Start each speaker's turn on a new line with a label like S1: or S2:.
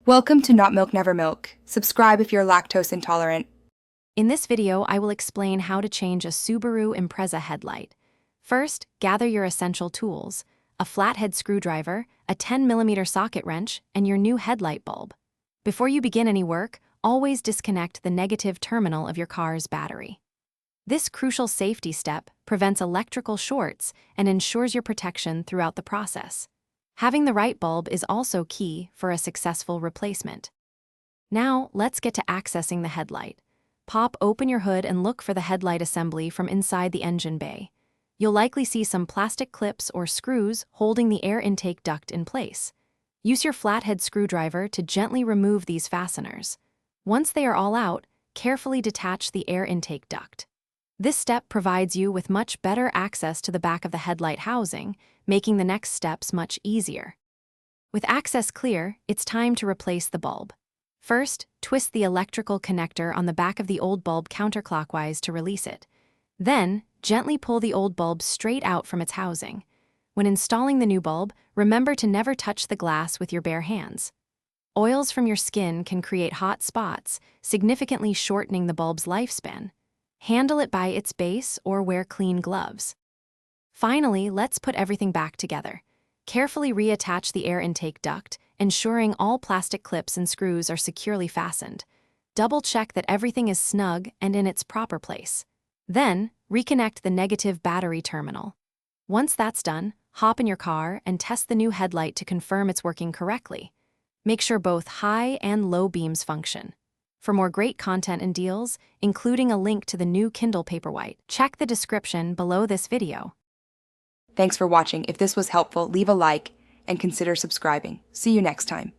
S1: Welcome to Not Milk Never Milk. Subscribe if you're lactose intolerant.
S2: In this video, I will explain how to change a Subaru Impreza headlight. First, gather your essential tools: a flathead screwdriver, a 10mm socket wrench, and your new headlight bulb. Before you begin any work, always disconnect the negative terminal of your car's battery. This crucial safety step prevents electrical shorts and ensures your protection throughout the process. Having the right bulb is also key for a successful replacement. Now, let's get to accessing the headlight. Pop open your hood and look for the headlight assembly from inside the engine bay. You'll likely see some plastic clips or screws holding the air intake duct in place. Use your flathead screwdriver to gently remove these fasteners. Once they are all out, carefully detach the air intake duct. This step provides you with much better access to the back of the headlight housing, making the next steps much easier. With access clear, it's time to replace the bulb. First, twist the electrical connector on the back of the old bulb counterclockwise to release it. Then, gently pull the old bulb straight out from its housing. When installing the new bulb, remember to never touch the glass with your bare hands. Oils from your skin can create hot spots, significantly shortening the bulb's lifespan. Handle it by its base or wear clean gloves. Finally, let's put everything back together. Carefully reattach the air intake duct, ensuring all plastic clips and screws are securely fastened. Double-check that everything is snug and in its proper place. Then, reconnect the negative battery terminal. Once that's done, hop in your car and test the new headlight to confirm it's working correctly. Make sure both high and low beams function. For more great content and deals, including a link to the new Kindle Paperwhite, check the description below this video.
S1: Thanks for watching. If this was helpful, leave a like and consider subscribing. See you next time.